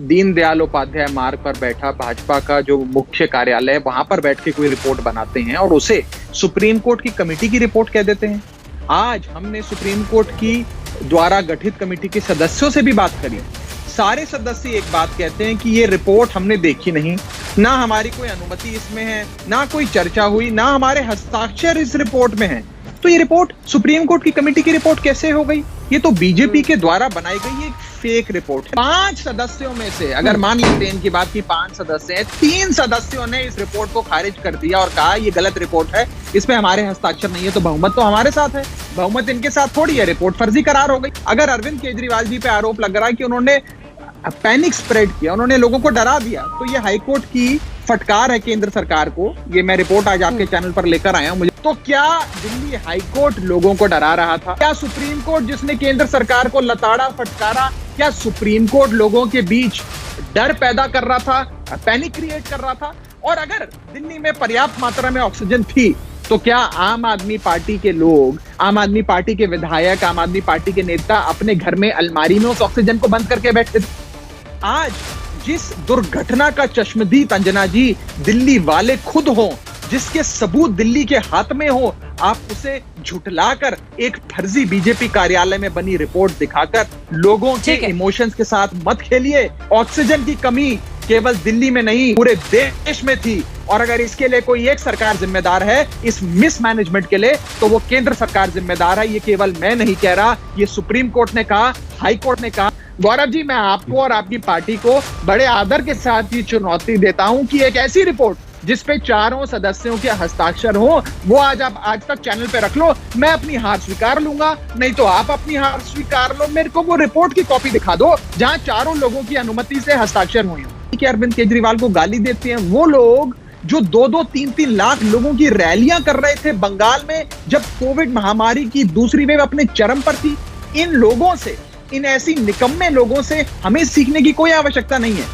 दीनदयाल उपाध्याय मार्ग पर बैठा भाजपा का जो मुख्य कार्यालय है वहां पर बैठ के कोई रिपोर्ट बनाते हैं और उसे सुप्रीम कोर्ट की कमेटी की रिपोर्ट कह देते हैं। आज हमने सुप्रीम कोर्ट की द्वारा गठित कमेटी के सदस्यों से भी बात करी। सारे सदस्य एक बात कहते हैं कि ये रिपोर्ट हमने देखी नहीं, ना हमारी कोई अनुमति इसमें है, ना कोई चर्चा हुई, ना हमारे हस्ताक्षर इस रिपोर्ट में है। तो ये रिपोर्ट सुप्रीम कोर्ट की कमेटी की रिपोर्ट कैसे हो गई? ये तो बीजेपी के द्वारा बनाई गई एक फेक रिपोर्ट है। 5 सदस्यों में से अगर मान लेते हैं इनकी बात की 5 सदस्य हैं, 3 सदस्यों ने इस रिपोर्ट को खारिज कर दिया और कहा ये गलत रिपोर्ट है, इसमें हमारे हस्ताक्षर नहीं है। तो बहुमत तो हमारे साथ है, बहुमत इनके साथ थोड़ी है, रिपोर्ट फर्जी करार हो गई। अगर अरविंद केजरीवाल जी पे आरोप लग रहा है कि उन्होंने पैनिक स्प्रेड किया, उन्होंने लोगों को डरा दिया, तो ये हाईकोर्ट की फटकार है केंद्र सरकार को। ये मैं रिपोर्ट आज आपके चैनल पर लेकर आया हूं। मुझे तो क्या दिल्ली हाईकोर्ट लोगों को डरा रहा था? क्या सुप्रीम कोर्ट जिसने केंद्र सरकार को लताड़ा फटकारा, क्या सुप्रीम कोर्ट लोगों के बीच डर पैदा कर रहा था, पैनिक क्रिएट कर रहा था? और अगर दिल्ली में पर्याप्त मात्रा में ऑक्सीजन थी तो क्या आम आदमी पार्टी के लोग, आम आदमी पार्टी के विधायक, आम आदमी पार्टी के नेता अपने घर में अलमारी में उस ऑक्सीजन को बंद करके बैठे थे? आज जिस दुर्घटना का चश्मदीद अंजना जी दिल्ली वाले खुद हो, जिसके सबूत दिल्ली के हाथ में हो, आप उसे झुठलाकर एक फर्जी बीजेपी कार्यालय में बनी रिपोर्ट दिखाकर लोगों के इमोशंस के साथ मत खेलिए। ऑक्सीजन की कमी केवल दिल्ली में नहीं पूरे देश में थी, और अगर इसके लिए कोई एक सरकार जिम्मेदार है इस मिसमैनेजमेंट के लिए, तो वो केंद्र सरकार जिम्मेदार है। ये केवल मैं नहीं कह रहा, ये सुप्रीम कोर्ट ने कहा, हाई कोर्ट ने कहा। गौरव जी, मैं आपको और आपकी पार्टी को बड़े आदर के साथ ये चुनौती देता हूं कि एक ऐसी रिपोर्ट जिसपे 4 सदस्यों के हस्ताक्षर हो, वो आज आप आज तक चैनल पे रख लो। मैं अपनी हार स्वीकार लूंगा, नहीं तो आप अपनी हार स्वीकार लो। मेरे को वो रिपोर्ट की कॉपी दिखा दो जहां 4 लोगों की अनुमति से हस्ताक्षर हुए हो। कि अरविंद केजरीवाल को गाली देते हैं वो लोग जो 2-2, 3-3 लाख लोगों की रैलियां कर रहे थे बंगाल में जब कोविड महामारी की दूसरी वेव अपने चरम पर थी। इन लोगों से, इन ऐसी निकम्मे लोगों से हमें सीखने की कोई आवश्यकता नहीं है।